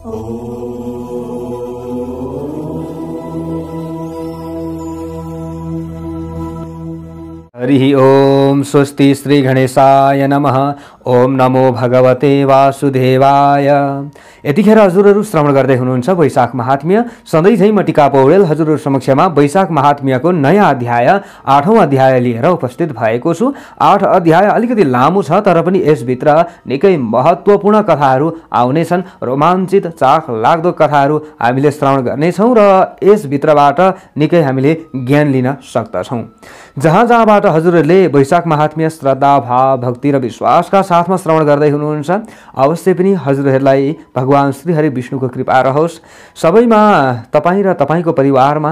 हरि ओम स्वस्ति श्री गणेशाय नमः। ओम नमो भगवते वासुदेवाय। यतिखेर हजुरहरू श्रवण गर्दै हुनुहुन्छ वैशाख महात्म्य। सधैँ झैं म टिका पौडेल हजुरहरू समक्षमा वैशाख महात्म्यको नयाँ अध्याय 8औं अध्याय लिएर उपस्थित भएको छु। 8 अध्याय अलिकति लामो छ, तर पनि यसभित्र निकै महत्त्वपूर्ण कथाहरू आउनेछन्। रोमाञ्चित चाख लाग्दो कथाहरू हामीले श्रवण गर्नेछौँ र यसभित्रबाट निकै हामीले ज्ञान लिन सक्दछौँ। जहाँ जहाँबाट हजुरहरूले वैशाख महात्म्य श्रद्धा, भाव, भक्ति र विश्वासका साथमा श्रवण गर्दै हुनुहुन्छ, अवश्य पनि हजुरहरूलाई भगवान श्री हरि विष्णुको कृपा रहोस्। सबैमा तपाईँ र तपाईँको परिवारमा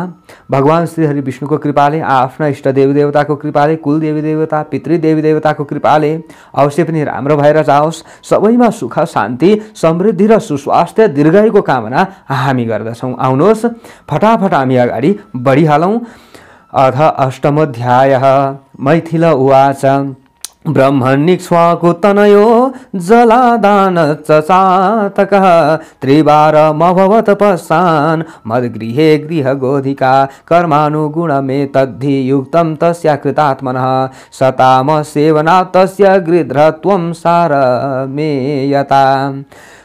भगवान श्री हरि विष्णुको कृपाले, आफ्ना इष्ट देवी देवताको कृपाले, कुल देवी देवता, पितृ देवी देवताको कृपाले अवश्य पनि राम्रो भएर जाओस्। सबैमा सुख, शान्ति, समृद्धि र सुस्वास्थ्य, दीर्घायुको कामना हामी गर्दछौँ। आउनुहोस् फटाफट हामी अगाडि बढिहालौँ। अथ अष्टमोऽध्यायः। मैथिल उवाच ब्रह्मण्यक्ष्वाकु तनयो जलादान चातकः त्रिवारमभवत् पश्चान् मद्गृहे गृहगोधिका कर्मानुगुणमेतद्धि युक्तं तस्य कृतात्मनः सतामसेवनात् तस्य गृध्रत्वं सारमेयता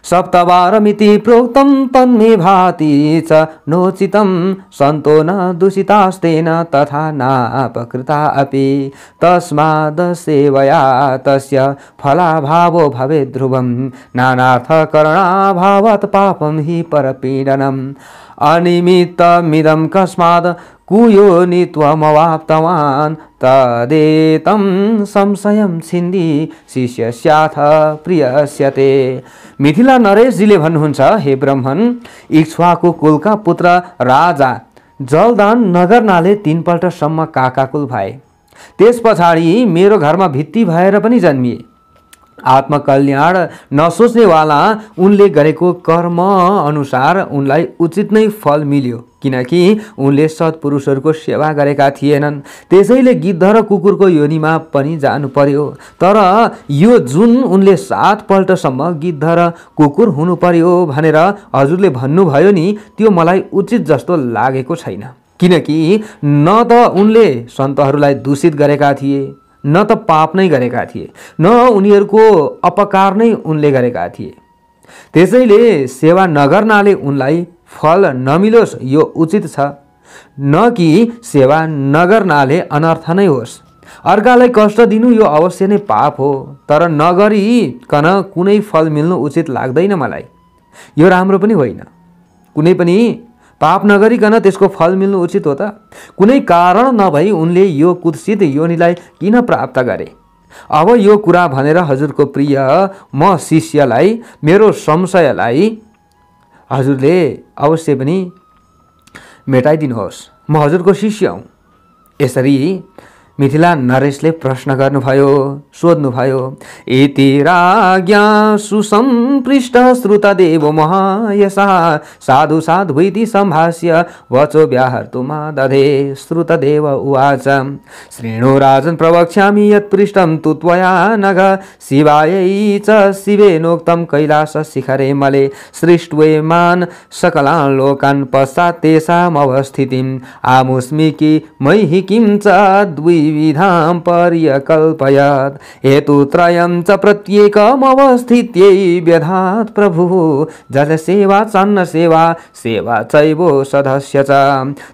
सप्तवारमिति प्रोक्तं तन्मे भाति च नोचितं सन्तो न दूषितास्तेन तथा नापकृता अपि तस्माद् सेवया तस्य फलाभावो भवेत् ध्रुवं नानार्थकरणाभावात् पापं हि परपीडनम् अनिमित्तमिदं कस्माद् कुयोनित्वमवाप्तवान् तदेतं संशयं छिन्दि शिष्यस्याथ प्रियस्यते। मिथिला नरेशजीले भन्नुहुन्छ, हे ब्रह्मन, इक्ष्वाकु कुलका पुत्र राजा जलदान नगर्नाले 3 पल्टसम्म काकाकुल भए। त्यस पछाडि मेरो घरमा भित्ति भएर पनि जन्मिए। आत्मकल्याण नसोच्नेवाला उनले गरेको कर्म अनुसार उनलाई उचित नै फल मिल्यो, किनकि उनले सत्पुरुषहरूको सेवा गरेका थिएनन्। त्यसैले गिद्ध र कुकुरको योनिमा पनि जानु पर्यो। तर यो जुन उनले 7 पल्टसम्म गिद्ध र कुकुर हुनु पर्यो भनेर हजुरले भन्नुभयो नि, त्यो मलाई उचित जस्तो लागेको छैन। किनकि न त उनले सन्तहरूलाई दूषित गरेका थिए, न त पाप नै गरेका थिए, न उनीहरूको अपकार नै उनले गरेका थिए। त्यसैले सेवा नगर्नाले उनलाई फल नमिलोस् यो उचित छ, न कि सेवा नगर्नाले अनर्थ नै होस्। अर्कालाई कष्ट दिनु यो अवश्य नै पाप हो, तर नगरिकन कुनै फल मिल्नु उचित लाग्दैन मलाई। यो राम्रो पनि होइन। कुनै पनि पाप नगरिकन त्यसको फल मिल्नु उचित हो त? कुनै कारण नभई उनले यो कुत्सित योनिलाई किन प्राप्त गरे? अब यो कुरा भनेर हजुरको प्रिय म शिष्यलाई, मेरो संशयलाई हजुरले अवश्य पनि मेटाइदिनुहोस्। म हजुरको शिष्य हुँ। यसरी मिथिला नरेशले प्रश्न गर्नुभयो, सोध्नुभयो। इति राज्ञा सुसंपृष्ट श्रुतदेव महायशः साधु साध्वीति सम्भाष्य वचो व्याहर्तुमादधे। श्रुतदेव उवाच शृणु राजन् प्रवक्ष्यामि यत् पृष्टं तु त्वया नघ शिवायै च शिवेनोक्तं कैलासशिखरे मले सृष्ट्वेमान् सकलान् लोकान् पश्चात् तेषामवस्थितिम् आमुष्मिकी मैहिकीं च विधां पर्यकल्पयत् हेतुत्रयं च प्रत्येकमवस्थित्यै व्यधात् प्रभुः जलसेवा चान्नसेवा सेवा चैवोषधस्य च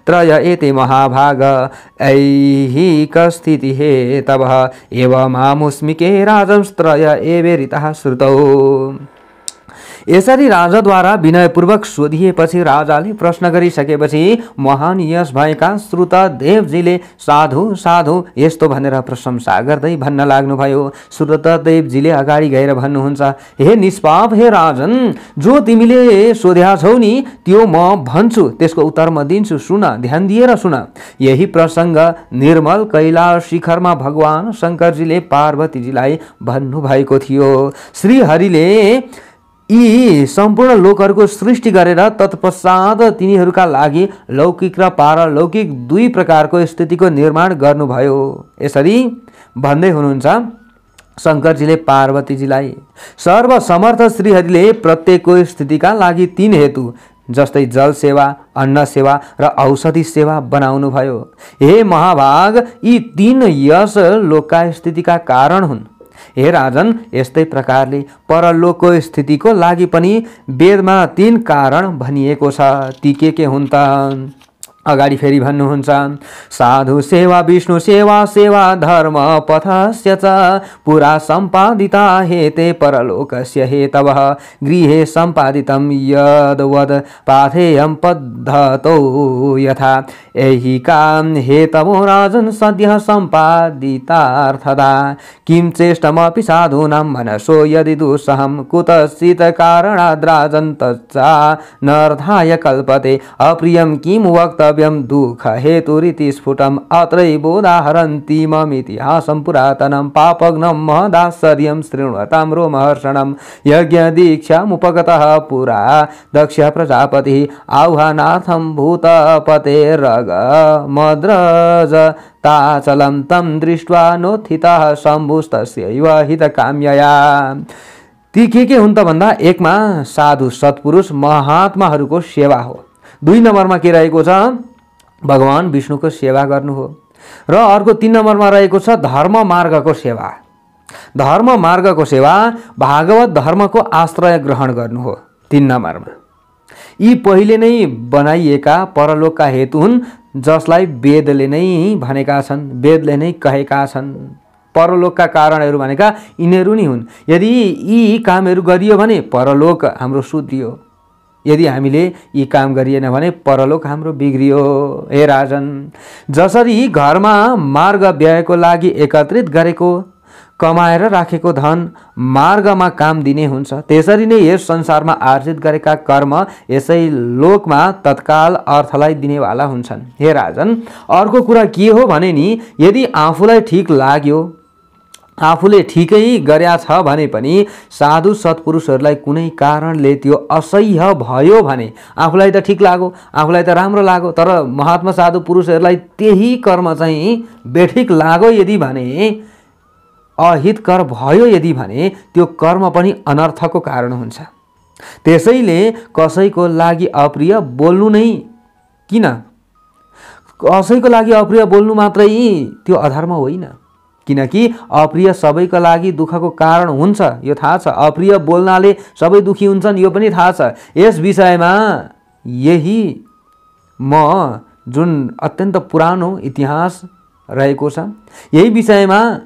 त्रय एते महाभाग ऐहिकस्थितिः हेतवः एवमामुष्मिके राजंस्त्रय एवेरितः श्रुतौ। यसरी राजाद्वारा विनयपूर्वक सोधिएपछि राजाले प्रश्न गरिसकेपछि महान यश भएका श्रुतदेवजीले साधु साधु यस्तो भनेर प्रशंसा गर्दै भन्न लाग्नुभयो। श्रुतदेवजीले अगाडि गएर भन्नुहुन्छ, हे निष्पाप, हे राजन, जो तिमीले सोध्या छौ नि त्यो म भन्छु, त्यसको उत्तर म दिन्छु। सुन, ध्यान दिएर सुन। यही प्रसंग निर्मल कैलाश शिखरमा भगवान शंकरजीले पार्वतीजीलाई भन्नुभएको थियो। श्री हरिले यी सम्पूर्ण लोकहरूको सृष्टि गरेर तत्पश्चात तिनीहरूका लागि लौकिक र पारलौकिक 2 प्रकारको स्थितिको निर्माण गर्नुभयो। यसरी भन्दै हुनुहुन्छ, शङ्करजीले पार्वतीजीलाई सर्वसमर्थ श्रीहरिले प्रत्येकको स्थितिका लागि 3 हेतु जस्तै जल सेवा, अन्न सेवा र औषधि सेवा बनाउनु भयो। हे महाभाग, यी 3 यस लोकका स्थितिका कारण हुन्। हे राजन, यस्तै प्रकारले परलोकको स्थितिको लागि पनि वेदमा 3 कारण भनिएको छ। ती के हुन् त? अगाडि फेरि भन्नुहुन्छ, साधु सेवा, विष्णु सेवा, सेवा धर्म पथस्य च पुरा सम्पादिता हेते परलोकस्य हेतवः गृहे सम्पादितं यद्वद् पाथेयं पद्धतौ यथा ऐहिका हेतवो राजन् सद्यः सम्पादितार्थदा किं चेष्टमपि साधूनां मनसो यदि दुस्सहं कुतश्चित् कारणाद्राजन् तच्चानर्थाय कल्पते अप्रियं किं वक्तव्यं दुःख हेतुरिति स्फुटम् अत्रैवोदाहरन्ति ममितिहासं पुरातनं पापग्नं महदाश्चर्यं शृण्वतां रोमहर्षणं यज्ञदीक्षामुपगतः पुरा दक्ष प्रजापतिः आह्वानार्थं भूतपतेरगमद्रजताचलं तं दृष्ट्वा नोत्थितः शम्भुस्तस्यैव हितकाम्यया। ती के हुन् त भन्दा, एकमा साधु सत्पुरुष महात्माहरूको सेवा हो। 2 नम्बरमा के रहेको छ? भगवान विष्णुको सेवा गर्नु हो। र अर्को 3 नम्बरमा रहेको छ धर्म मार्गको सेवा। धर्म मार्गको सेवा भागवत धर्मको आश्रय ग्रहण गर्नु हो। 3 नम्बरमा यी पहिले नै बनाइएका परलोकका हेतु हुन्, जसलाई वेदले नै भनेका छन्, वेदले नै कहेका छन्। परलोकका कारणहरू भनेका यिनीहरू नै हुन्। यदि यी कामहरू गरियो भने परलोक हाम्रो सुध्रियो, यदि हामीले यी काम गरिएन भने परलोक हाम्रो बिग्रियो। हे राजन, जसरी घरमा मार्ग व्ययको लागि एकत्रित गरेको कमाएर राखेको धन मार्गमा काम दिने हुन्छ, त्यसरी नै यस संसारमा आर्जित गरेका कर्म यसै लोकमा तत्काल अर्थलाई दिनेवाला हुन्छन्। हे राजन, अर्को कुरा के हो भने नि, यदि आफूलाई ठीक लाग्यो, आफूले ठिकै गर्या छ भने पनि साधु सत्पुरुषहरूलाई कुनै कारणले त्यो असह्य भयो भने, आफूलाई त ठीक लाग्यो, आफूलाई त राम्रो लाग्यो, तर महात्मा साधु पुरुषहरूलाई त्यही कर्म चाहिँ बेठिक लाग्यो यदि भने, अहितकर भयो यदि भने, त्यो कर्म पनि अनर्थको कारण हुन्छ। त्यसैले कसैको लागि अप्रिय बोल्नु नै किन? कसैको लागि अप्रिय बोल्नु मात्रै त्यो अधर्म होइन, किनकि अप्रिय सबैका लागि दुःखको कारण हुन्छ, यो थाहा छ। अप्रिय बोल्नाले सबै दुखी हुन्छन्, यो पनि थाहा छ। यस विषयमा यही म जुन अत्यन्त पुरानो इतिहास रहेको छ, यही विषयमा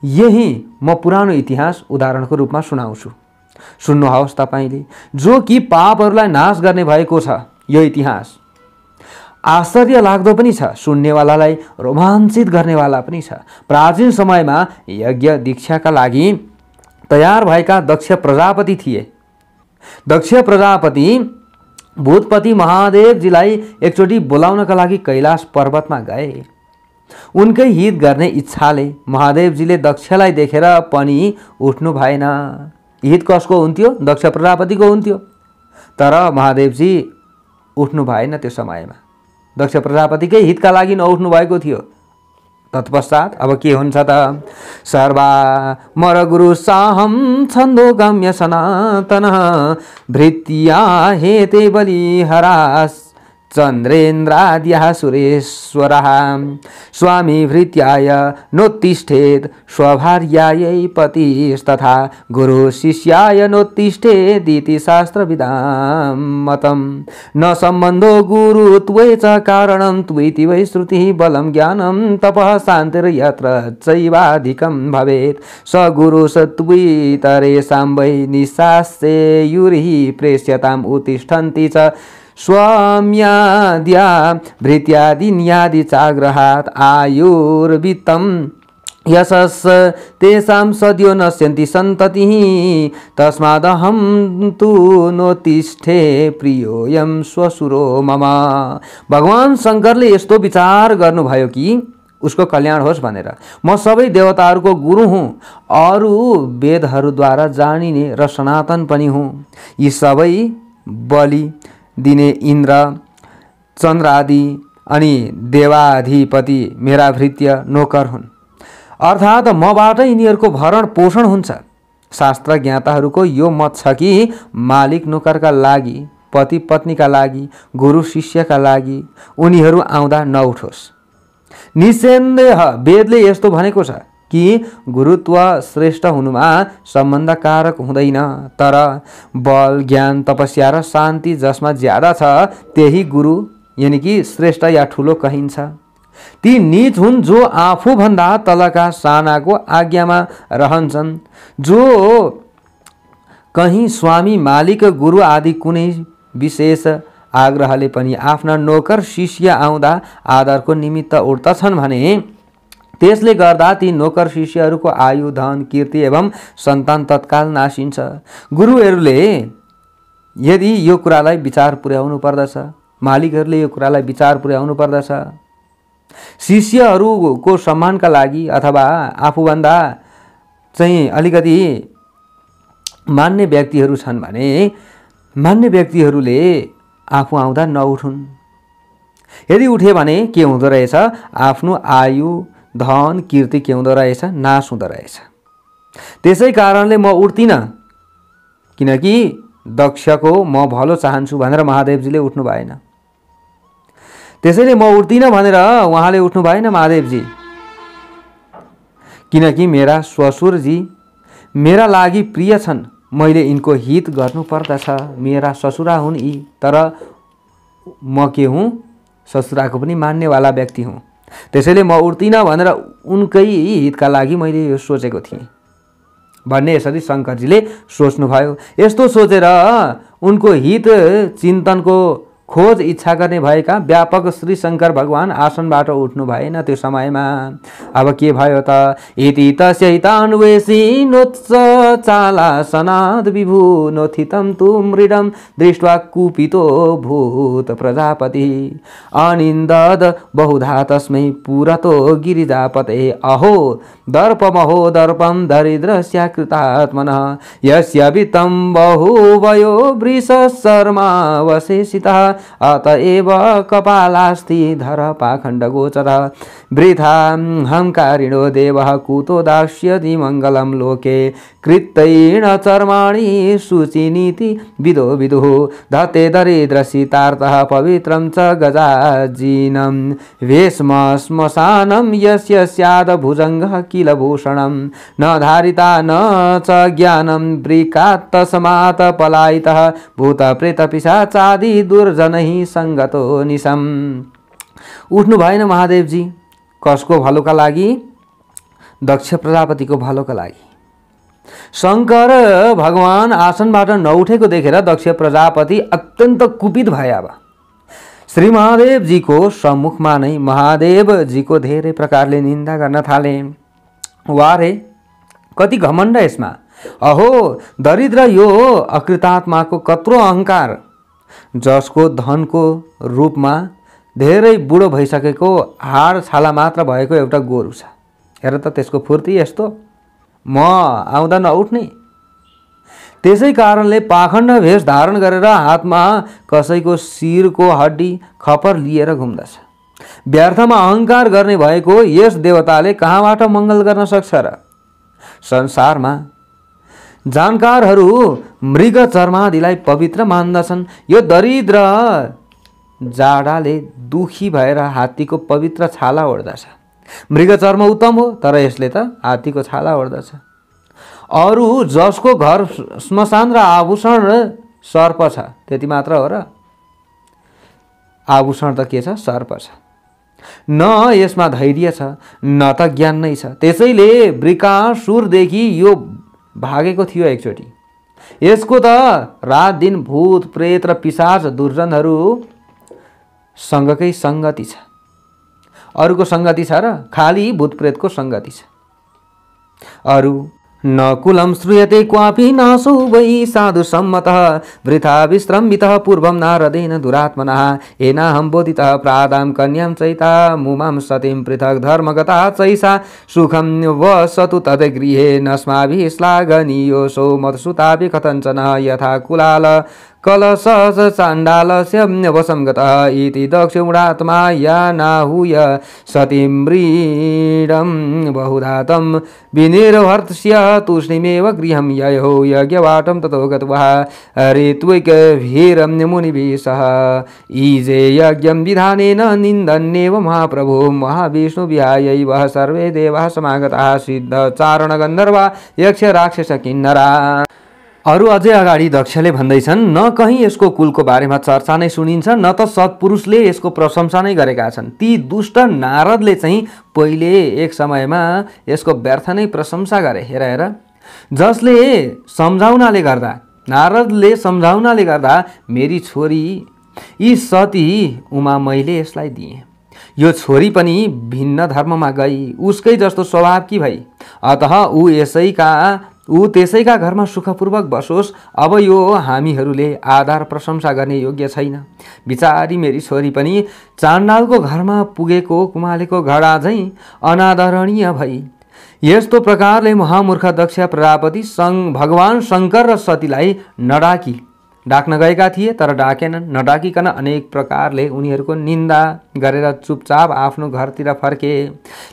यही म पुरानो इतिहास उदाहरणको रूपमा सुनाउँछु। सुन्नुहोस् तपाईले, जो कि पापहरूलाई नाश गर्ने भएको छ। यो इतिहास आश्चर्य लाग्दो पनि छ, सुन्नेवालालाई रोमाञ्चित गर्नेवाला पनि छ। प्राचीन समयमा यज्ञ दीक्षाका लागि तयार भएका दक्ष प्रजापति थिए। दक्ष प्रजापति भूतपति महादेवजीलाई एकचोटि बोलाउनका लागि कैलाश पर्वतमा गए। उनकै हित गर्ने इच्छाले महादेवजीले दक्षलाई देखेर पनि उठ्नु भएन। हित कसको हुन्थ्यो? दक्ष प्रजापतिको हुन्थ्यो। तर महादेवजी उठ्नु भएन। त्यो समयमा दक्ष प्रजापतिकै हितका लागि नउठ्नु भएको थियो। तत्पश्चात अब के हुन्छ त? सर्वा मर गुरु साहम छन्दो गम्य सनातन भृत्या हेते बलिहरास चन्द्रेन्द्राद्यः सुरेश्वरः स्वामी भृत्याय नोत्तिष्ठेत् स्वभार्यायै पतिस्तथा गुरु शिष्याय नोत्तिष्ठेदिति शास्त्रविदां मतं न सम्बन्धो गुरुत्वे च कारणं त्वेति वै श्रुतिः बलं ज्ञानं तपः शान्तिर्यत्र चैवाधिकं भवेत् स गुरुसत्त्वेतरेषां वै निशास्येयुरिः प्रेष्यताम् उत्तिष्ठन्ति च स्वाम्याद्या भृत्यादिन्यादि चाग्रहात् आयुर्वित्तं यशस् तेषां सद्यो नश्यन्ति सन्ततिः तस्मादहं तु नोत्तिष्ठे प्रियोऽयं स्वसुरो मम। भगवान शङ्करले यस्तो विचार गर्नुभयो कि उसको कल्याण होस् भनेर, म सबै देवताहरूको गुरु हुँ, अरू वेदहरूद्वारा जानिने र सनातन पनि हुँ। यी सबै बलि दिने इन्द्र चन्द्र आदि अनि देवाधिपति मेरा भृत्य नोकर हुन्। अर्थात् मबाट यिनीहरूको भरण पोषण हुन्छ। शास्त्र ज्ञाताहरूको यो मत छ कि मालिक नोकरका लागि, पति पत्नीका लागि, गुरु शिष्यका लागि उनीहरू आउँदा नउठोस्। निसन्देह वेदले यस्तो भनेको छ कि गुरुत्व श्रेष्ठ हुनुमा सम्बन्धकारक हुँदैन, तर बल, ज्ञान, तपस्या र शान्ति जसमा ज्यादा छ त्यही गुरु यानि कि श्रेष्ठ या ठुलो कहिन्छ। ती नीच हुन् जो आफूभन्दा तलका सानाको आज्ञामा रहन्छन्, जो कहीँ स्वामी, मालिक, गुरु आदि कुनै विशेष आग्रहले पनि आफ्ना नोकर शिष्य आउँदा आदरको निमित्त उठ्दछन् भने त्यसले गर्दा ती नोकर शिष्यहरूको आयु, धन, कीर्ति एवं सन्तान तत्काल नासिन्छ। गुरुहरूले यदि यो कुरालाई विचार पुर्याउनु पर्दछ, मालिकहरूले यो कुरालाई विचार पुर्याउनु पर्दछ। शिष्यहरूको सम्मानका लागि अथवा आफूभन्दा चाहिँ अलिकति मान्ने व्यक्तिहरू छन् भने मान्ने व्यक्तिहरूले आफू आउँदा नउठुन्। यदि उठे भने के हुँदो रहेछ? आफ्नो आयु, धन, कीर्ति के हुँदो रहेछ? नाश हुँदो रहेछ। त्यसै कारणले म उठ्दिनँ, किनकि दक्षको म भलो चाहन्छु भनेर महादेवजीले उठ्नु भएन। त्यसैले म उठ्दिनँ भनेर उहाँले उठ्नु भएन महादेवजी, किनकि मेरा श्वशुरजी मेरा लागि प्रिय छन्, मैले यिनको हित गर्नुपर्दछ। मेरा ससुरा हुन् यी, तर म के हुँ? ससुराको पनि मान्नेवाला व्यक्ति हुँ। त्यसैले म उठ्दिनँ भनेर उनकै हितका लागि मैले यो सोचेको थिएँ भन्ने यसरी शङ्करजीले सोच्नुभयो। यस्तो सोचेर उनको हित चिन्तनको खोज इच्छा गर्ने भएका व्यापक श्री शङ्कर भगवान आसनबाट उठ्नु भएन त्यो समयमा। अब के भयो त? इति तस्य हितान्वेषी नोत्स चालासनाद् विभु नोत्थितं तु मृडं दृष्ट्वा कुपितो भूत प्रजापति अनिन्दद बहुधा तस्मै पुरतो गिरिजापते अहो दर्पमहो दर्पं दरिद्रस्य कृतात्मनः यस्य वित्तं बहुवयो वृषशर्मावशेषितः अतएव कपालास्ति धर पाखण्डगोचर वृथा हंकारिणो देवः कुतो दास्यति मङ्गलं लोके कृत्तैण चर्माणि शुचिनीति विदो विदुः धत्ते दरिद्रसितार्थः पवित्रं च गजाजीनं वेश्म श्मशानं यस्य स्याद भुजङ्गः किल भूषणं न धारिता न च ज्ञानं वृकात्तस्मात् पलायितः भूतप्रेतपिशाचादि दुर्जनैः सङ्गतो निशम्। उठ्नु भएन महादेवजी। कसको भलोका लागि? दक्ष प्रजापतिको भलोका लागि। शङ्कर भगवान आसनबाट नउठेको देखेर दक्ष प्रजापति अत्यन्त कुपित भए। अब श्री महादेवजीको सम्मुखमा नै महादेवजीको धेरै प्रकारले निन्दा गर्न थाले। वारे कति घमण्ड यसमा! अहो दरिद्र यो अकृतात्माको कत्रो अहङ्कार, जसको धनको रूपमा धेरै बुढो भइसकेको हाड छाला मात्र भएको एउटा गोरु छ। हेर त त्यसको फुर्ती यस्तो, म आउँदा नउठ्ने। त्यसै कारणले पाखण्ड भेष धारण गरेर हातमा कसैको शिरको हड्डी खपर लिएर घुम्दछ। व्यर्थमा अहङ्कार गर्ने भएको यस देवताले कहाँबाट मङ्गल गर्न सक्छ र? संसारमा जानकारहरू मृग चर्मादिलाई पवित्र मान्दछन्। यो दरिद्र जाडाले दुखी भएर हात्तीको पवित्र छाला ओढ्दछ। मृग चर्म उत्तम हो, तर यसले त हात्तीको छाला ओढ्दछ। अरू जसको घर श्मशान र आभूषण र सर्प छ त्यति मात्र हो र? आभूषण त के छ? सर्प छ। न यसमा धैर्य छ, न त ज्ञान नै छ। त्यसैले वृकासुरदेखि यो भागेको थियो एकचोटि। यसको त रात दिन भूत प्रेत र पिशाच दुर्जनहरू सँगकै सङ्गति छ। अरूको सङ्गति छ र? खाली भूत प्रेतको सङ्गति छ। अरू न कुलं श्रूयते क्वापि नासो वै साधु सम्मतः वृथा विश्रम्बितः पूर्वं नारदेन दुरात्मनः एनाहं बोधितः प्रादां कन्यां चैता मुमां सतीं पृथक् धर्मगता चैषा सुखं वसतु तद्गृहे नस्माभिः श्लाघनीयोऽसौ मत्सुतापि कथञ्चन यथा कुलाल कलशस चाण्डालस्य वशं गतः इति दक्षिणात्मा या नाहूय सतीम्रीडं बहुधा तं विनिर्वर्त्स्य तूष्णीमेव गृहं ययो यज्ञवाटं ततो गत्वा ऋत्विकभिरं मुनिभिः सह ईजे यज्ञं विधानेन निन्दन्नेव महाप्रभु महाविष्णु विहायैव सर्वे देवाः समागताः सिद्ध चारण गन्धर्वा यक्ष राक्षस किन्नरा। अरू अझै अगाडि दक्षले भन्दैछन्, न कहीँ यसको कुलको बारेमा चर्चा नै सुनिन्छ, न त सत्पुरुषले यसको प्रशंसा नै गरेका छन्। ती दुष्ट नारदले चाहिँ पहिले एक समयमा यसको व्यर्थ नै प्रशंसा गरे। हेर हेर, जसले सम्झाउनाले गर्दा, नारदले सम्झाउनाले गर्दा मेरी छोरी यी सती उमा मैले यसलाई दिएँ। यो छोरी पनि भिन्न धर्ममा गई, उसकै जस्तो स्वभाव कि भई, अतः ऊ त्यसैका घरमा सुखपूर्वक बसोस्। अब यो हामीहरूले आदर प्रशंसा गर्ने योग्य छैन। बिचारी मेरी छोरी पनि चाण्डालको घरमा पुगेको कुमालेको घडा झैँ अनादरणीय भई। यस्तो प्रकारले महामूर्ख दक्ष प्रजापति भगवान शङ्कर र सतीलाई डाक्न गएका थिए, तर डाकेनन्। नडाकिकन अनेक प्रकारले उनीहरूको निन्दा गरेर चुपचाप आफ्नो घरतिर फर्के।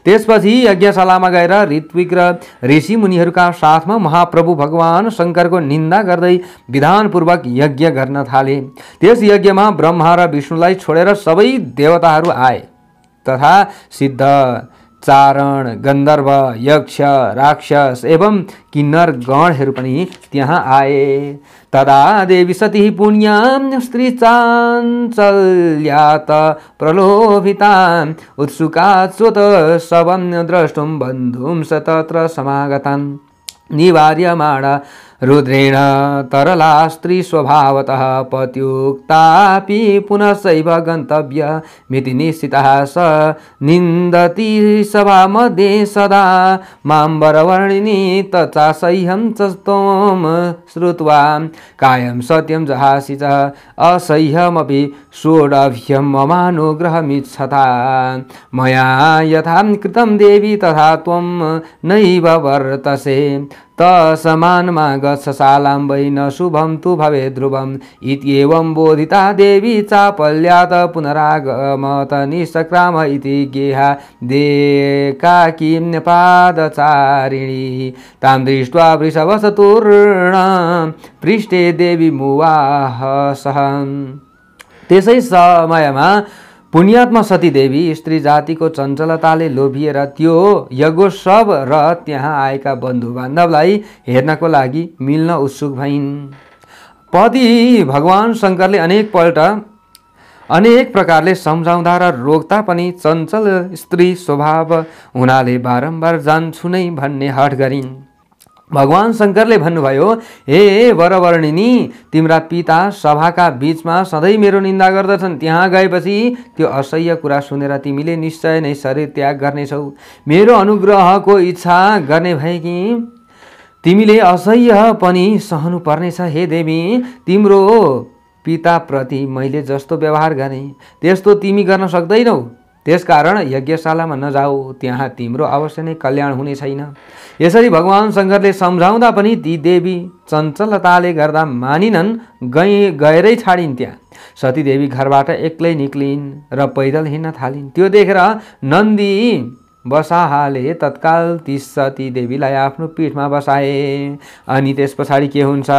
त्यसपछि यज्ञशालामा गएर ऋत्विक र ऋषि मुनिहरूका साथमा महाप्रभु भगवान शङ्करको निन्दा गर्दै विधानपूर्वक यज्ञ गर्न थाले। त्यस यज्ञमा ब्रह्मा र विष्णुलाई छोडेर सबै देवताहरू आए तथा सिद्ध चारण गन्धर्व यक्ष राक्षस एवं किन्नर गणहरू पनि त्यहाँ आए। तदा देवी सती पुण्यां स्त्री चाञ्चल्यात् प्रलोभिता उत्सुका स्वतः द्रष्टुं बन्धुं स तत्र समागतान् निवार्यमाणा रुद्रेण तरला स्त्री स्वभावतः पत्युक्तापि पुनः सैव गन्तव्य मिति निश्चितः स निन्दति सभा मध्ये सदा मां वरवर्णिनी तच्चासह्यं च त्वं श्रुत्वा कायं सत्यं जहासि च असह्यमपि सोढव्यं ममानुग्रहमिच्छता मया यथा कृतं देवी तथा त्वं नैव वर्तसे तसमानमा गच्छ शालां वै न शुभं तु भवेत् ध्रुवम् इत्येवं बोधिता देवी चापल्यात् पुनरागमत निष्क्राम इति गेहा देकाकीं पादचारिणी तां दृष्ट्वा वृषभसतुर्णां पृष्ठे देवी मुवाह सहन्। त्यसै समयमा पुण्यात्मा सती देवी स्त्री जातिको चञ्चलताले लोभिएर त्यो यज्ञोत्सव र त्यहाँ आएका बन्धु बान्धवलाई हेर्नको लागि मिल्न उत्सुक भइन्। पति भगवान शङ्करले अनेक प्रकारले सम्झाउँदा र रोक्दा पनि चञ्चल स्त्री स्वभाव हुनाले बारम्बार जान्छु नै भन्ने हठ गरिन्। भगवान शङ्करले भन्नुभयो, हे वरवर्णिनी, तिम्रा पिता सभाका बीचमा सधैँ मेरो निन्दा गर्दछन्। त्यहाँ गएपछि त्यो असह्य कुरा सुनेर तिमीले निश्चय नै शरीर त्याग गर्नेछौ। मेरो अनुग्रहको इच्छा गर्ने भए कि तिमीले असह्य पनि सहनु पर्नेछ। हे देवी, तिम्रो पिताप्रति मैले जस्तो व्यवहार गरेँ त्यस्तो तिमी गर्न सक्दैनौ। त्यसकारण यज्ञशालामा नजाऊ, त्यहाँ तिम्रो अवश्य नै कल्याण हुने छैन। यसरी भगवान शङ्करले सम्झाउँदा पनि ती देवी चञ्चलताले गर्दा मानिनन्, गएरै छाडिन्। त्यहाँ सती देवी घरबाट एक्लै निक्लिन् र पैदल हिँड्न थालिन्। त्यो देखेर नन्दी बसाहाले तत्काल ती सती देवीलाई आफ्नो पीठमा बसाए। अनि त्यस पछाडि के हुन्छ?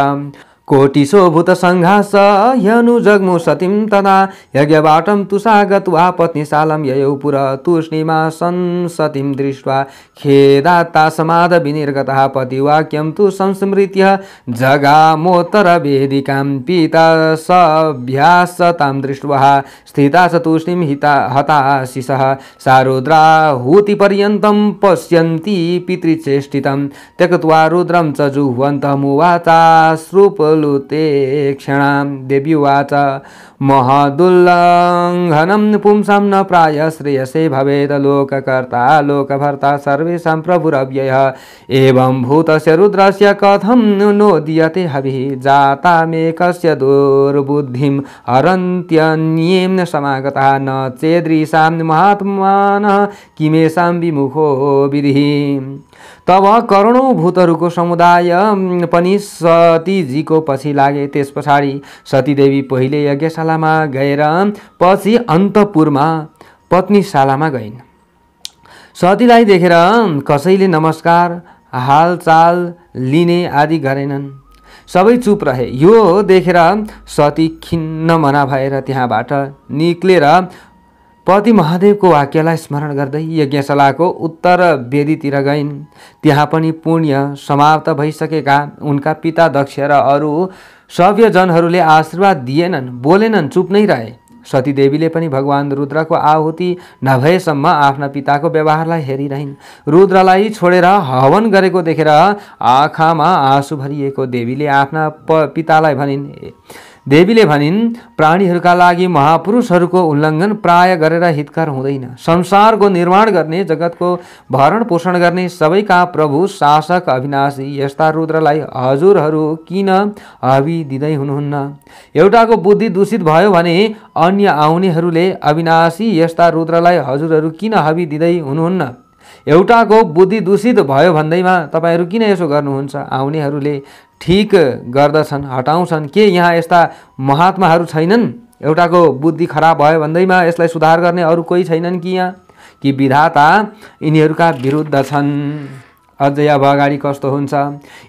कोटिसो भूत संघास ह्यनु जग्मु सतीं तदा यज्ञवाटं तुषा गत्वा पत्नीशालं ययौ पुर तूष्णीमा सन् सतीं दृष्ट्वा खेदात्ता समाद विनिर्गतः पतिवाक्यं तु संस्मृत्य जगामोत्तर वेदिकां पिता सभ्यास तां दृष्ट्वा स्थिता स तूष्णीं हताशिषः सारुद्राहुतिपर्यन्तं पश्यन्ती पितृचेष्टितं त्यक्त्वा रुद्रं च जुह्वन्तमुवाचाश्रुप लुते क्षणां देव्युवाच महदुल्लङ्घनं पुंसां न प्राय श्रेयसे भवेत् लोककर्ता लोकभर्ता सर्वेषां प्रभुरव्ययः एवं भूतस्य रुद्रस्य कथं नोदीयते हविः जातामेकस्य दुर्बुद्धिं हरन्त्यन्ये समागताः न चेदृशां महात्मानः किमेषां विमुखो विधिः। तब करोडौँ भूतहरूको समुदाय पनि सतीजीको पछि लागे। त्यस पछाडि सतीदेवी पहिले यज्ञशालामा गएर पछि अन्तपुरमा पत्नीशालामा गइन्। सतीलाई देखेर कसैले नमस्कार हालचाल लिने आदि गरेनन्। सबै चुप रहे। यो देखेर सती खिन्न मना भएर त्यहाँबाट निक्लेर पति महादेवको वाक्यलाई स्मरण गर्दै यज्ञशालाको उत्तर वेदीतिर गइन्। त्यहाँ पनि पुण्य समाप्त भइसकेका उनका पिता दक्ष र अरू सभ्यजनहरूले आशीर्वाद दिएनन्, बोलेनन्, चुप नै रहे। सतीदेवीले पनि भगवान रुद्रको आहुति नभएसम्म आफ्ना पिताको व्यवहारलाई हेरिरहन्। रुद्रलाई छोडेर हवन गरेको देखेर आँखामा आँसु भरिएको देवीले आफ्ना पितालाई भनिन्, प्राणीहरूका लागि महापुरुषहरूको उल्लङ्घन प्राय गरेर हितकर हुँदैन। संसारको निर्माण गर्ने, जगतको भरण पोषण गर्ने, सबैका प्रभु शासक अविनाशी यस्ता रुद्रलाई हजुरहरू किन हवि दिँदै हुनुहुन्न? एउटाको बुद्धि दूषित भयो भने अन्य आउनेहरूले अविनाशी यस्ता रुद्रलाई हजुरहरू किन हवि दिँदै हुनुहुन्न? एउटाको बुद्धि दूषित भयो भन्दैमा तपाईहरू किन यसो गर्नुहुन्छ? आउनेहरूले ठीक गर्दछन्, हटाउँछन्। के यहाँ यस्ता महात्माहरू छैनन्? एउटाको बुद्धि खराब भयो भन्दैमा यसलाई सुधार गर्ने अरू कोही छैनन् कि यहाँ? कि विधाता यिनीहरूका विरुद्ध छन्? अझै अब अगाडि कस्तो हुन्छ?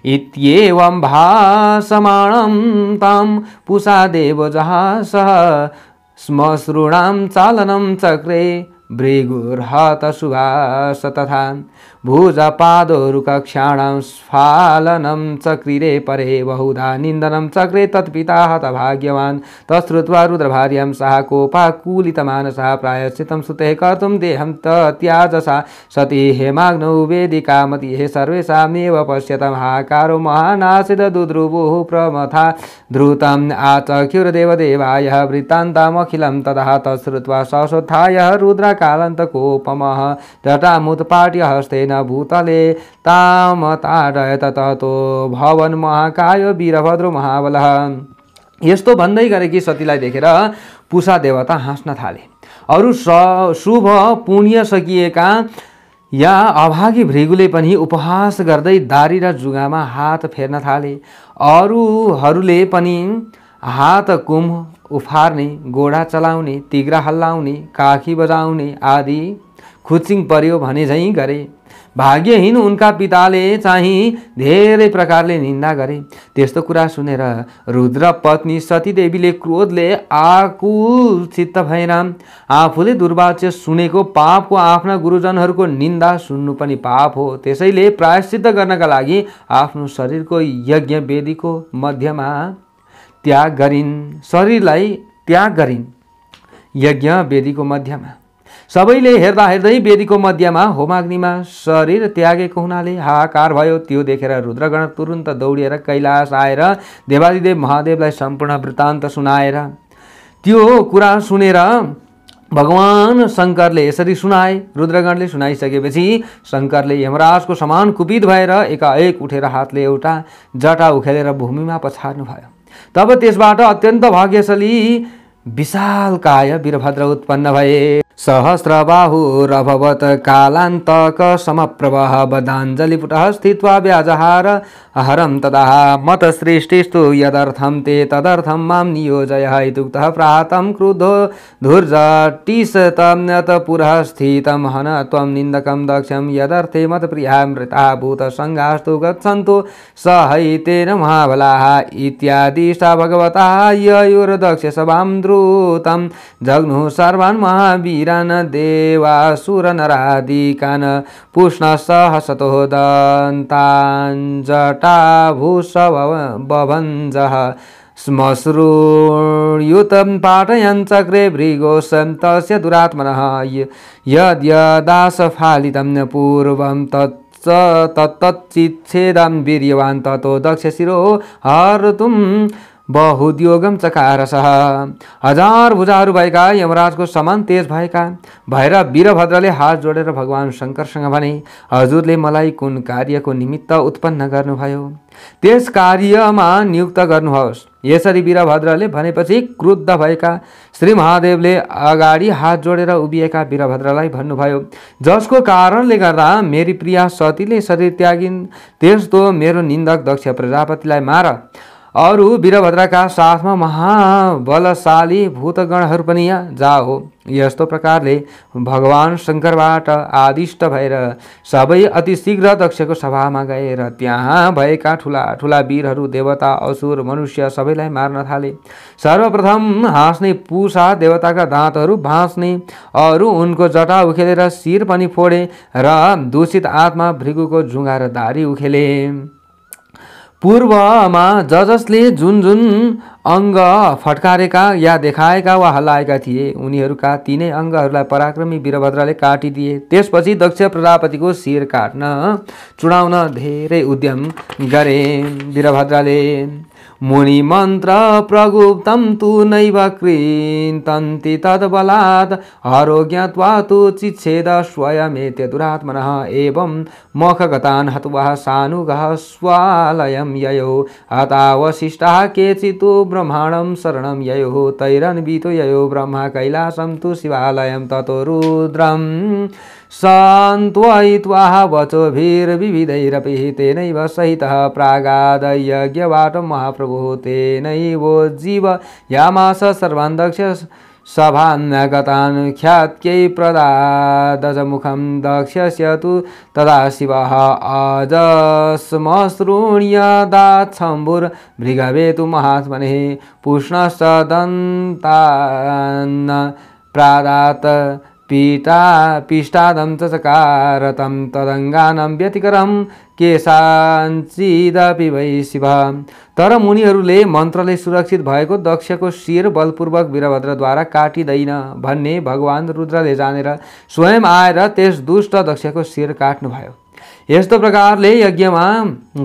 इत्येवं भासमाणं तां पुषा देव जहासः श्मश्रूणां चालनं चक्रे भृगुर्हत सुवास तथा भुजपादोरुकक्षाणां स्फालनं चक्रिरे परे बहुधा निन्दनं चक्रे तत्पिता हतभाग्यवान्। तच्छ्रुत्वा रुद्रभार्यां सह कोपाकुलितमानसः प्रायश्चित्तं स्तुतेः कर्तुं देहं त्याजसा सती हेमाग्नौ वेदिकामतिः सर्वेषामेव पश्यतं हाकारो महानासिद दुद्रुवुः प्रमथा द्रुतम् आचख्युर्देवदेवायः वृत्तान्तमखिलं ततः तच्छ्रुत्वा सशोत्थाय रुद्रकालन्तकोपमः जटामुत्पाट्य हस्तेन भूतले तामताडयत ततो भवन महाकाय वीरभद्रो महाबलः। यस्तो भन्दै गरेकी सतीलाई देखेर पुषा देवता हाँस्न थाले। अरू शुभ पुण्य सकिएका या अभागी भृगुले पनि उपहास गर्दै दारी र जुगामा हात फेर्न थाले। अरूहरूले पनि हात कुम उफार्ने, गोडा चलाउने, तिग्रा हल्लाउने, काखी बजाउने आदि खुचिङ पर्यो भने झैँ गरे। भाग्यहीन उनका पिताले चाहिँ धेरै प्रकारले निन्दा गरे। त्यस्तो कुरा सुनेर रुद्र पत्नी सतीदेवीले क्रोधले आकुल चित्त भएर आफूले दुर्वाच्य सुनेको पापको आफ्ना गुरुजनहरूको निन्दा सुन्नु पनि पाप हो, त्यसैले प्रायश्चित्त गर्नका लागि आफ्नो शरीरको यज्ञ वेदीको मध्यमा त्याग गरिन्। शरीरलाई त्याग गरिन् यज्ञ वेदीको मध्यमा। सबैले हेर्दा हेर्दै वेदीको मध्यमा होमाग्निमा शरीर त्यागेको हुनाले हाहाकार भयो। त्यो देखेर रुद्रगण तुरुन्त दौडिएर कैलाश आएर देवादिदेव महादेवलाई सम्पूर्ण वृत्तान्त सुनाएर त्यो कुरा सुनेर भगवान शङ्करले यसरी सुनाए। रुद्रगणले सुनाइसकेपछि शङ्करले यमराजको समान कुपित भएर एकाएक उठेर हातले एउटा जटा उखेलेर भूमिमा पछार्नु भयो। तब त्यसबाट अत्यन्त भाग्यशाली विशालकाय वीरभद्र उत्पन्न भए। सहस्रबाहुरभवत् कालान्तक समप्रभः बदाञ्जलिपुटः स्थित्वा व्याजहार हरं ततः मतसृष्टिस्तु यदर्थं ते तदर्थं मां नियोजय इत्युक्तः प्रातं क्रुद्धो धुर्जटिशतं पुरः स्थितं हन त्वं निन्दकं दक्षं यदर्थे मतप्रिया मृता भूतसङ्गास्तु गच्छन्तु सहैतेन महाबलाः इत्यादि सा भगवता ययुर्दक्ष सभां द्रुतं जग्नुः सर्वान् महावीरान् देवासुरनरादिकान् पुष्णः सतो दन्ताञ्जटाभूषभञ्जः श्मश्रूयुतं पाठयन् चक्रे भृगोशं तस्य दुरात्मनः यद्यदासफालितं पूर्वं तत्तच्चिच्छेदं वीर्यवान् ततो दक्षशिरो हर्तुं बहुद्योगम चकारसः। हजार भुजाहरू भएका यमराजको समान तेज भएर वीरभद्रले हात जोडेर भगवान शङ्करसँग भने, हजुरले मलाई कुन कार्यको निमित्त उत्पन्न गर्नुभयो त्यस कार्यमा नियुक्त गर्नुहोस्। यसरी वीरभद्रले भनेपछि क्रुद्ध भएका श्री महादेवले अगाडि हात जोडेर उभिएका वीरभद्रलाई भन्नुभयो, जसको कारणले गर्दा मेरी प्रिया सतीले शरीर त्यागिन् त्यस्तो मेरो निन्दक दक्ष प्रजापतिलाई मार। अरू वीरभद्रका साथमा महाबलशाली भूतगणहरू पनि जाओ। यस्तो प्रकारले भगवान शङ्करबाट आदिष्ट भएर सबै अति शीघ्र दक्षको सभामा गए र त्यहाँ भएका ठुला ठुला वीरहरू देवता असुर मनुष्य सबैलाई मार्न थाले। सर्वप्रथम हाँस्ने पुषा देवताका दाँतहरू भाँच्ने, अरू उनको जटा उखेलेर शिर पनि फोडे र दूषित आत्मा भृगुको जुङ्गा र दारी उखेले। पूर्वमा जसले जुन जुन अङ्ग फटकारेका या देखाएका वा हल्लाएका थिए उनीहरूका तीनै अङ्गहरूलाई पराक्रमी वीरभद्रले काटिदिए। त्यसपछि दक्ष प्रजापतिको शिर काट्न चुडाउन धेरै उद्यम गरे। वीरभद्रले मुनि मन्त्र प्रगुप्तं तु नैव कृन्तन्ति तद्बलात् हरो ज्ञात्वा तु चिच्छेद स्वयमेत्य दुरात्मनः एवं मखगतान् हत्वा सानुगः स्वालयं ययो हतावशिष्टाः केचित् ब्रह्माणं शरणं ययो तैरन्वितो ययो ब्रह्मा कैलासं तु शिवालयं ततो रुद्रं सान्त्वयित्वा वचोभिर्विविधैरपि तेनैव सहितः प्रागादयज्ञवाटं महाप्रभुः तेनैवोज्जीव यामास सर्वान् दक्ष सभान्गतान् ख्यात्यै प्रदादजमुखं दक्षस्य तु तदा शिवः अजस्मसृण्य दाच्छम्भुर्भृगवे तु महात्मने पुष्णश्च प्रादात् पिष्टादं च चकारतं तदङ्गानं व्यतिकरं केशाञ्चिदपि वै शिवः। तर मुनिहरूले मन्त्रले सुरक्षित भएको दक्षको शिर बलपूर्वक वीरभद्रद्वारा काटिँदैन भन्ने भगवान रुद्रले जानेर स्वयं आएर त्यस दुष्ट दक्षको शिर काट्नुभयो। यस्तो प्रकारले यज्ञमा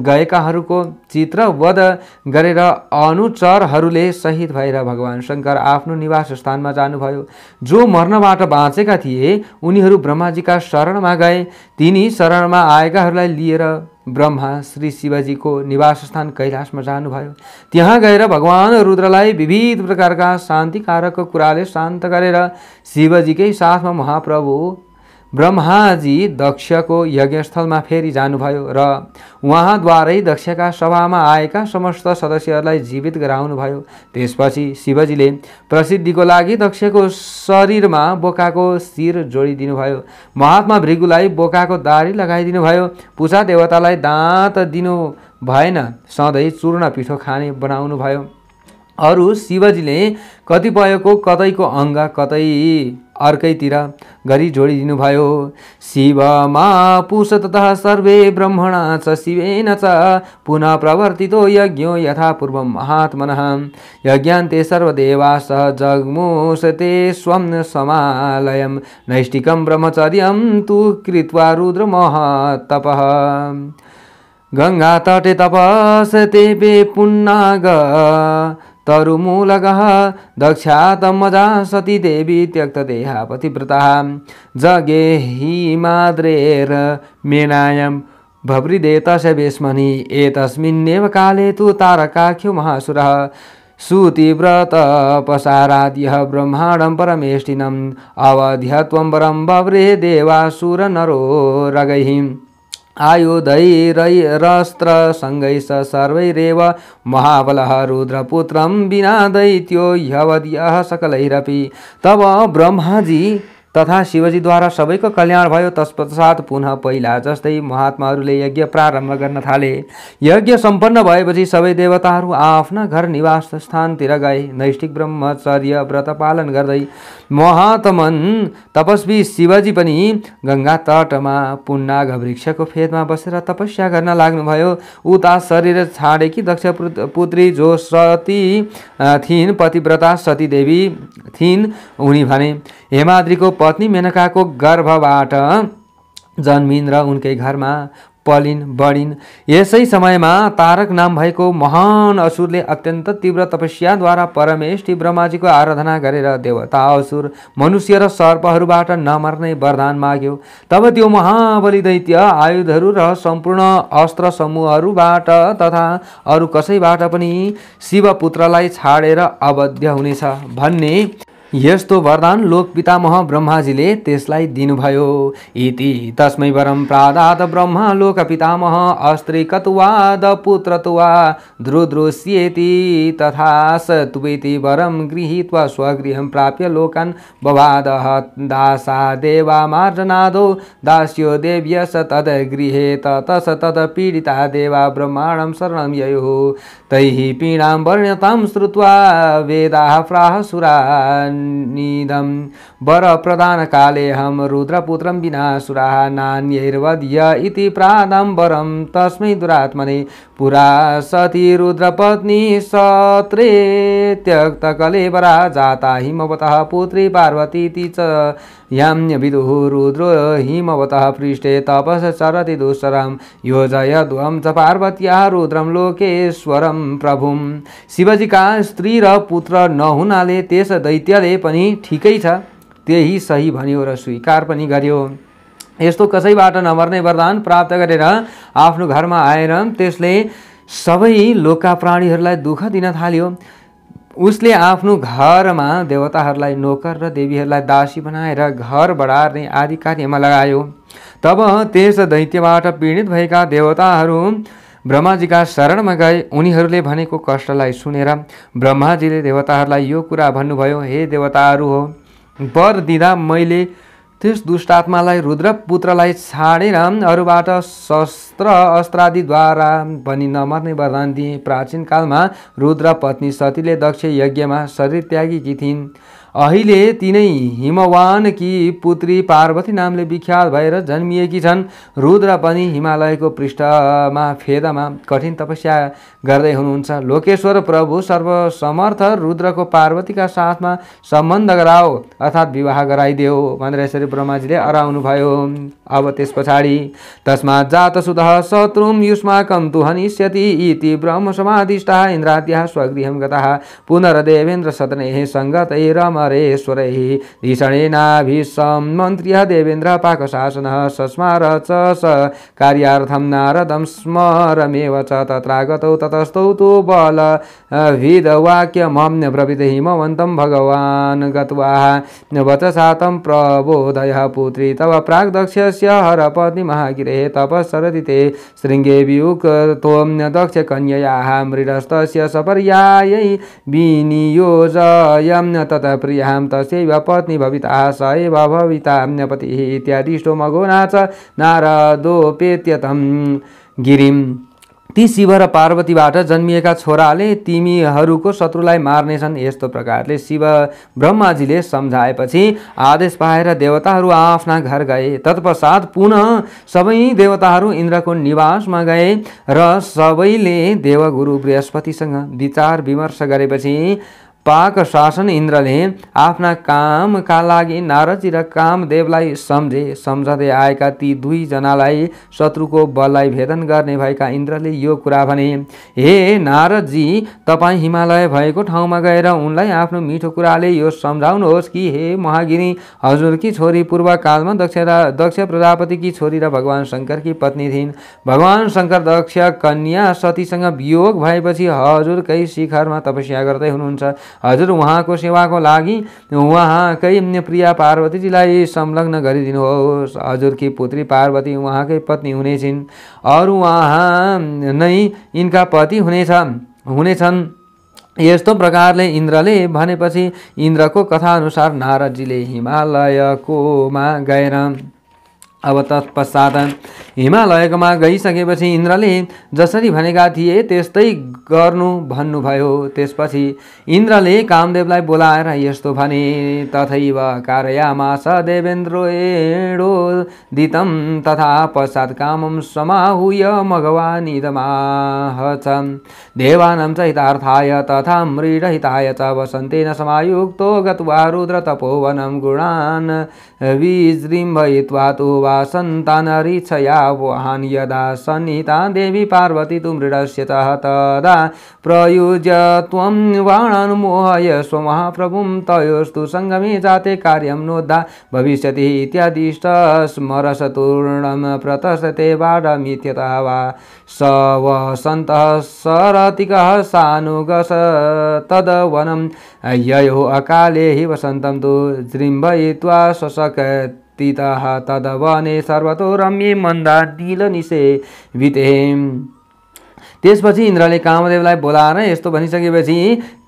गएकाहरूको चित्र वध गरेर अनुचरहरूले शहीद भएर भगवान शङ्कर आफ्नो निवास स्थानमा जानुभयो। जो मर्नबाट बाँचेका थिए उनीहरू ब्रह्माजीका शरणमा गए। तिनी शरणमा आएकाहरूलाई लिएर ब्रह्मा श्री शिवजीको निवास स्थान कैलाशमा जानुभयो। त्यहाँ गएर भगवान रुद्रलाई विविध प्रकारका शान्तिकारक कुराले शान्त गरेर शिवजीकै साथमा महाप्रभु ब्रह्माजी दक्षको यज्ञस्थलमा फेरि जानुभयो र उहाँद्वारै दक्षका सभामा आएका समस्त सदस्यहरूलाई जीवित गराउनुभयो। त्यसपछि शिवजीले प्रसिद्धिको लागि दक्षको शरीरमा बोकाको शिर जोडिदिनुभयो। महात्मा भृगुलाई बोकाको दारी लगाइदिनुभयो। पूजा देवतालाई दाँत दिनु भएन, सधैँ चूर्ण पिठो खाने बनाउनु भयो। अरू शिवजीले कतिपयको कतैको अङ्ग कतै अर्कैतिर गरी जोडिदिनु भयो। शिवमा पुष ततः सर्वे ब्रह्मणा च शिवेन च पुनः प्रवर्तितो यज्ञो यथा पूर्वं महात्मनः यज्ञान्ते सर्वदेवाः जग्मुषते स्वं समालयं नैष्टिकं ब्रह्मचर्यं तु कृत्वा रुद्रमहत्तपः गङ्गातटे तपस्ते पुन्नाग तरुमूलगः दक्षातमजा सती देवी त्यक्तदेहा पतिव्रतः जगे हिमाद्रेर मेनायं भवृदेतस्य वेश्मनि एतस्मिन्नेव काले तु तारकाख्यो महासुरः सुतिव्रतपसाराद्यः ब्रह्माणं परमेष्टिनम् अवध्यत्वं वरं बव्रे देवासुर नरो रगैः आयुधैरस्त्र संगैः सर्वैरेव महाबलः रुद्रपुत्रं विना दैत्यो ह्यवद्यः सकलैरपि। तब ब्रह्माजी तथा शिवजीद्वारा सबैको कल्याण भयो। तत्पश्चात पुनः पहिला जस्तै महात्माहरूले यज्ञ प्रारम्भ गर्न थाले। यज्ञ सम्पन्न भएपछि सबै देवताहरू आफ्ना घर निवास स्थानतिर गए। नैष्ठिक ब्रह्मचर्य व्रत पालन गर्दै महात्मन तपस्वी शिवजी पनि गङ्गा तटमा पुन्नाग वृक्षको फेदमा बसेर तपस्या गर्न लाग्नुभयो। उता शरीर छाडेकी दक्ष पुत्री जो सती थिइन्, पतिव्रता सती देवी थिइन्, उनी भने हेमाद्रीको पत्नी मेनकाको गर्भबाट जन्मिन् र उनकै घरमा पलिन् बढिन्। यसै समयमा तारक नाम भएको महान असुरले अत्यन्त तीव्र तपस्याद्वारा परमेष्ठी ब्रह्माजीको आराधना गरेर देवता, असुर, मनुष्य र सर्पहरूबाट नमर्ने वरदान माग्यो। तब त्यो महाबली दैत्य आयुधहरू र सम्पूर्ण अस्त्र समूहहरूबाट तथा अरू कसैबाट पनि शिवपुत्रलाई छाडेर अवध्य हुनेछ भन्ने यस्तो वरदान लोक पितामह ब्रह्माजीले त्यसलाई दिनुभयो। इति तस्मै वरं प्रादात ब्रह्मा लोक पितामह अस्त्रिकत्वाद पुत्रत्वा द्रुदृश्येति तथा स त्वेति वरं गृहीत्वा स्वगृहं प्राप्य लोकान् बवादः। दासा देवा मार्जनादो दास्यो देव्यस तद्गृहे ततस तत्पीडिता देवा ब्रह्माणं शरणं ययुः। तैः पीडां वर्ण्यतां श्रुत्वा वेदाः प्राह सुरा निदं वर प्रदान काले हम रुद्रपुत्रं विनासुराः नान्यैर्वध्य इति प्रादम्बरं तस्मै दुरात्मने। पुरा सती रुद्रपत्नी सत्रे त्यक्तकलेवरा जाता हिमवतः पुत्री पार्वतीति च यां विदुः रुद्रो हिमवतः पृष्ठे तपस चरति दुस्सरं योजयध्वं च पार्वत्याः रुद्रं लोकेश्वरं प्रभुं। शिवजीका स्त्री र पुत्र नहुनाले त्यस दैत्यले पनि ठिकै छ त्यही सही भन्यो र स्वीकार पनि गर्यो। यस्तो कसैबाट नमर्ने वरदान प्राप्त गरेर आफ्नो घरमा आएर त्यसले सबै लोकका प्राणीहरूलाई दुःख दिन थाल्यो। उसले आफ्नो घरमा देवताहरूलाई नोकर र देवीहरूलाई दासी बनाएर घर बढार्ने आदि कार्यमा लगायो। तब त्यस दैत्यबाट पीडित भएका देवताहरू ब्रह्माजीका शरणमा गए। उनीहरूले भनेको कष्टलाई सुनेर ब्रह्माजीले देवताहरूलाई यो कुरा भन्नुभयो, हे देवताहरू हो, वर दिँदा मैले त्यस दुष्टात्मालाई रुद्र पुत्रलाई छाडेर अरूबाट शस्त्र अस्त्रादिद्वारा पनि नमर्ने वरदान दिए। प्राचीन कालमा रुद्र पत्नी सतीले दक्ष यज्ञमा शरीर त्यागेकी थिइन्। अहिले तिनै हिमवानकी पुत्री पार्वती नामले विख्यात भएर जन्मिएकी छन्। रुद्र पनि हिमालयको पृष्ठमा फेदमा कठिन तपस्या गर्दै हुनुहुन्छ। लोकेश्वर प्रभु सर्वसमर्थ रुद्रको पार्वतीका साथमा सम्बन्ध गराओ अर्थात् विवाह गराइदेऊ भनेर यसरी ब्रह्माजीले अराउनु भयो। अब त्यस पछाडि तस्मात् जातसुतः शत्रुं युष्माकं तु हनिष्यति इति ब्रह्म समादिष्टाः इन्द्राद्याः स्वगृहं गताः पुनर्देवेन्द्र सदनेः संगतैरमरेश्वरैः धिषणेनाभिसम्मन्त्र्यः देवेन्द्र पाकशासनः सस्मार च स कार्यार्थं नारदं स्मरमेव च तत्रागतौ ततस्तौ तु बलविदवाक्यमम्य ब्रवीत हिमवन्तं भगवान् गत्वा वचसा तं प्रबोधयः पुत्री तव प्राग्दक्षस्य हरपत्नी महागिरेः तपःसरति ते शृङ्गे वियुक्तोऽम्य दक्षकन्ययाः मृडस्तस्य सपर्यायै विनियोजयं ततः प्रियां तस्यैव पत्नी भविता स एव भविता पतिः इत्यादिष्टो मघोनाच नारदोपेत्य तं गिरिं। ती शिव र पार्वतीबाट जन्मिएका छोराले तिमीहरूको शत्रुलाई मार्नेछन्। यस्तो प्रकारले शिव ब्रह्माजीले सम्झाएपछि आदेश पाएर देवताहरू आफ्ना घर गए। तत्पश्चात पुनः सबै देवताहरू इन्द्रको निवासमा गए र सबैले देवगुरु बृहस्पतिसँग विचार विमर्श गरेपछि पाक शासन इन्द्रले आफ्ना कामका लागि नारदजी र कामदेवलाई सम्झँदै आएका ती दुईजनालाई शत्रुको बललाई भेदन गर्ने भएका इन्द्रले यो कुरा भने, हे नारदजी, तपाईँ हिमालय भएको ठाउँमा गएर उनलाई आफ्नो मिठो कुराले यो सम्झाउनुहोस् कि हे महागिरी, हजुरकी छोरी पूर्वकालमा दक्ष प्रजापतिकी छोरी र भगवान शङ्करकी पत्नी थिइन्। भगवान शङ्कर दक्ष कन्या सतीसँग वियोग भएपछि हजुरकै शिखरमा तपस्या गर्दै हुनुहुन्छ। हजुर उहाँको सेवाको लागि उहाँकै प्रिया पार्वतीजीलाई संलग्न गरिदिनुहोस्। हजुरकी पुत्री पार्वती उहाँकै पत्नी हुनेछिन्। अरू उहाँ नै यिनका पति हुनेछन्। यस्तो प्रकारले इन्द्रले भनेपछि इन्द्रको कथा अनुसार नारदजीले हिमालयकोमा गएर अब तत्पश्चात हिमालयकोमा गइसकेपछि इन्द्रले जसरी भनेका थिए त्यस्तै गर्नु भन्नुभयो। त्यसपछि इन्द्रले कामदेवलाई बोलाएर यस्तो भने, तथैव कारयामास देवेन्द्रेणो दितं तथा पश्चात् कामं समाहूय मघवानिदमाह च देवानां च हितार्थाय तथा मृडहिताय च वसन्तेन समायुक्तो गत्वा रुद्र तपोवनं गुणान् विजृम्भयित्वा तु वा सन्तानरिच्छया वहान् यदा सन्निहिता देवी पार्वती तु मृडस्य तदा प्रयुज्य त्वं बाणान् मोहय स्वमहाप्रभुं तयोस्तु सङ्गमे जाते कार्यं नोद्धा भविष्यति इत्यादिष्ट स्मरसतूर्णं प्रतस्ते बाणमित्यतः वा स वसन्तः सरतिकः सानुगस तद्वनं ययो अकाले हि वसन्तं तु जृम्भयित्वा शशकतितः तद्वने सर्वतो रम्ये मन्दानीलनिशे विते। त्यसपछि इन्द्रले कामदेवलाई बोलाएर यस्तो भनिसकेपछि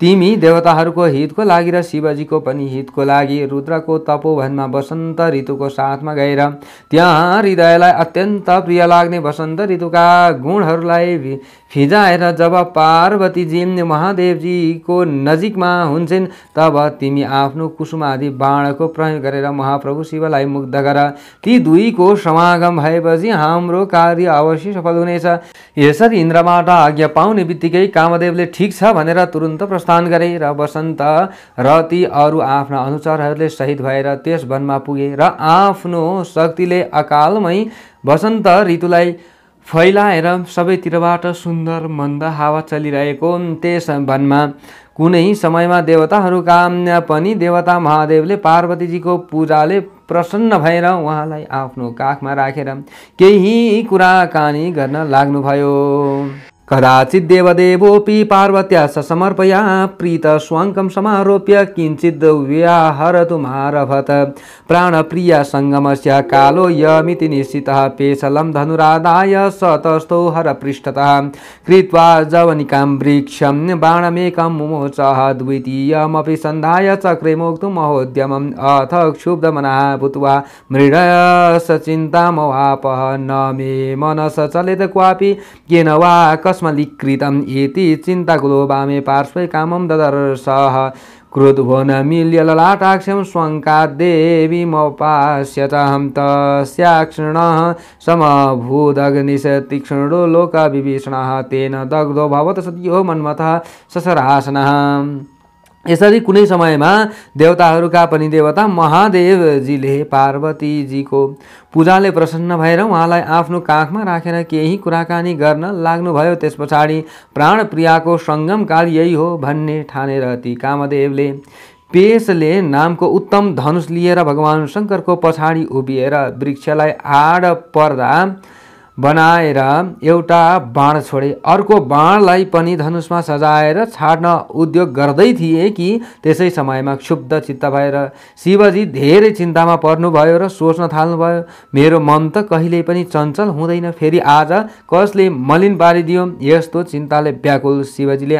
तिमी देवताहरूको हितको लागि र शिवजीको पनि हितको लागि रुद्रको तपोवनमा वसन्त ऋतुको साथमा गएर त्यहाँ हृदयलाई अत्यन्त प्रिय लाग्ने वसन्त ऋतुका गुणहरूलाई फिजाएर जब पार्वतीजी महादेवजीको नजिकमा हुन्छन् तब तिमी आफ्नो कुसुमादि बाणको प्रयोग गरेर महाप्रभु शिवलाई मुग्ध गर। ती दुईको समागम भएपछि हाम्रो कार्य अवश्य सफल हुनेछ। यसरी इन्द्रबाट आज्ञा पाउने बित्तिकै कामदेवले ठिक छ भनेर तुरुन्त प्रस्थान गरे र वसन्त र ती अरू आफ्ना अनुचरहरूले सहित भएर त्यस वनमा पुगे र आफ्नो शक्तिले अकालमै वसन्त ऋतुलाई फैलाएर सबैतिरबाट सुन्दर मन्द हावा चलिरहेको त्यस वनमा कुनै समयमा देवताहरूका पनि देवता महादेवले पार्वतीजीको पूजाले प्रसन्न भएर उहाँलाई आफ्नो काखमा राखेर केही कुराकानी गर्न लाग्नुभयो। कदाचित् देवदेवोऽपि पार्वत्या समर्पया प्रीत स्वाङ्कं समारोप्य किञ्चिद् व्याहर्तुमारभत प्राणप्रिया सङ्गमस्य कालो यमिति निश्चितः पेशलं धनुरादाय सतस्थो हरपृष्ठतः कृत्वा जवनिकां वृक्षं बाणमेकं मुमोचः द्वितीयमपि सन्धाय चक्रे मोक्तुं महोद्यमम् अथ क्षुब्धमनः भूत्वा मृडस चिन्तामवापः न मे मनस चलेत क्वापि केन वा कस्मलीकृतम् इति चिन्ताकुलो वामे पार्श्वे कामं ददर्शः क्रोधो न मिल्य ललाटाक्षं स्वङ्कादेवीमुपास्य च हम तस्याक्षिणः समभूदग्निश तीक्ष्णो लोकविभीषणः तेन दग्धो भवत सद्यो मन्मथः ससरासनः। यसरी कुनै समयमा देवताहरूका पनि देवता महादेवजीले पार्वतीजीको पूजाले प्रसन्न भएर उहाँलाई आफ्नो काखमा राखेर केही कुराकानी गर्न लाग्नुभयो। त्यस पछाडि प्राणप्रियाको सङ्गमकाल यही हो भन्ने ठानेर ती कामदेवले पेशले नामको उत्तम धनुष लिएर भगवान शङ्करको पछाडि उभिएर वृक्षलाई आड पर्दा बनाएर एउटा बाण छोडे। अर्को बाणलाई पनि धनुषमा सजाएर छाड्न उद्योग गर्दै थिए कि त्यसै समयमा क्षुब्ध चित्त भएर शिवजी धेरै चिन्तामा पर्नुभयो र सोच्न थाल्नुभयो, मेरो मन त कहिल्यै पनि चञ्चल हुँदैन, फेरि आज कसले मलिन पारिदियो। यस्तो चिन्ताले व्याकुल शिवजीले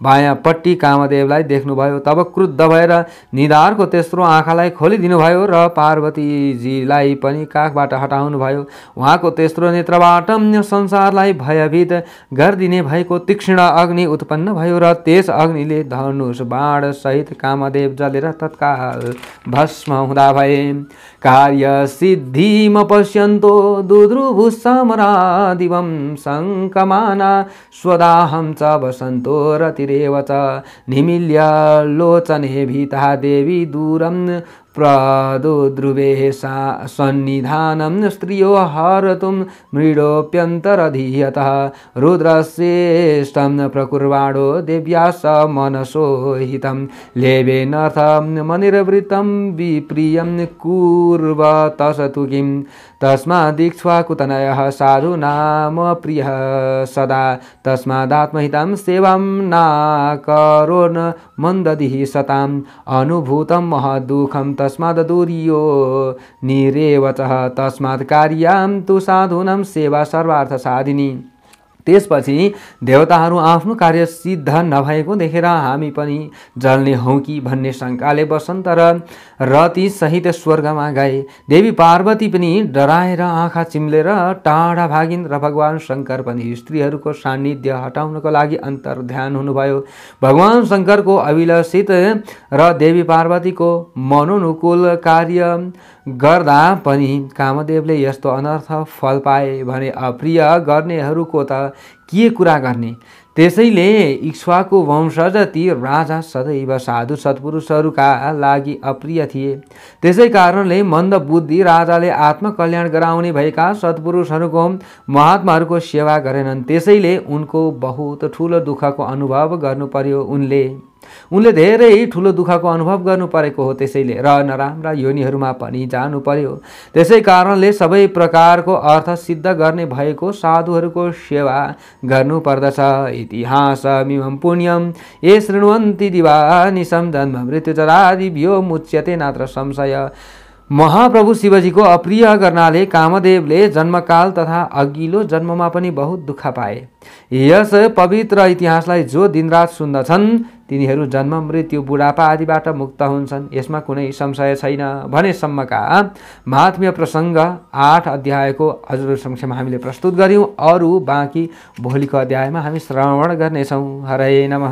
बायाँपट्टि कामदेवलाई देख्नुभयो। तब क्रुद्ध भएर निधारको तेस्रो आँखालाई खोलिदिनुभयो र पार्वतीजीलाई पनि काखबाट हटाउनुभयो। उहाँको तेस्रो नेत्र संसारलाई भयभीत गरिदिने भएको तीक्ष्ण अग्नि उत्पन्न भयो र त्यस अग्निले धनुष बाण सहित कामदेव जलेर तत्काल भस्म हुँदा भए। कार्य सिद्धिम पश्यन्तो दुद्रुभुसमरादिवं संकमाना स्वदाहं च वसन्तो रतिरेव च निमील्य लोचने भीता देवी दूरं प्रदुद्रुवे सन्निधानं स्त्रियो हर्तुं मृडोऽप्यन्तरधीयतः रुद्रश्रेष्ठं प्रकुर्वाणो देव्या स मनसो हितं लेवेनर्थं मनिर्वृत्तं विप्रियं कुर्वतस्तु किं तस्मादिक्ष्वाकुतनयः साधु नाम प्रियः सदा तस्मादात्महितं सेवां नाकरोन् मन्ददिः सताम् अनुभूतं महद्दुःखं तस्माददूर्यो निरेवचः तस्मात् कार्यां तु साधूनां सेवा सर्वार्थ साधिनी। त्यसपछि देवताहरू आफ्नो कार्य सिद्ध नभएको देखेर हामी पनि जल्ने हौँ कि भन्ने शङ्काले वसन्त र रति सहित स्वर्गमा गए। देवी पार्वती पनि डराएर आँखा चिम्लेर टाढा भागिन् र भगवान शङ्कर पनि स्त्रीहरूको सान्निध्य हटाउनको लागि अन्तर्ध्यान हुनुभयो। भगवान शङ्करको अभिलषित र देवी पार्वतीको मनोनुकूल कार्य गर्दा पनि कामदेवले यस्तो अनर्थ फल पाए भने अप्रिय गर्नेहरूको त के कुरा गर्ने। त्यसैले इक्ष्वाकु वंशज ती राजा सदैव साधु सत्पुरुषहरूका लागि अप्रिय थिए। त्यसै कारणले मन्द बुद्धि राजाले आत्मकल्याण गराउने भएका सत्पुरुषहरूको महात्माहरूको सेवा गरेनन्। त्यसैले उनको बहुत ठुलो दुःखको अनुभव गर्नु पर्यो। उनले धेरै ठुलो दुःखको अनुभव गर्नु परेको हो। त्यसैले र नराम्रा योनिहरूमा पनि जानु पर्यो। त्यसै कारणले सबै प्रकारको अर्थ सिद्ध गर्ने भएको साधुहरूको सेवा गर्नु पर्दछ। इतिहासमिमं पुण्यं ये शृण्वन्ति दिवानिशं जन्म मृत्युजरादिभ्यो मुच्यते नात्र संशय। महाप्रभु शिवजीको अप्रिय गर्नाले कामदेवले जन्मकाल तथा अघिल्लो जन्ममा पनि बहुत दुःख पाए। यस पवित्र इतिहासलाई जो दिनरात सुन्दछन् तिनीहरू जन्म मृत्यु बुढापा आदिबाट मुक्त हुन्छन्, यसमा कुनै संशय छैन भनेसम्मका महात्म्य प्रसङ्ग 8 अध्यायको हजुर समक्षमा हामीले प्रस्तुत गर्यौं। अरू बाँकी भोलिको अध्यायमा हामी श्रवण गर्नेछौँ। हरे नमः।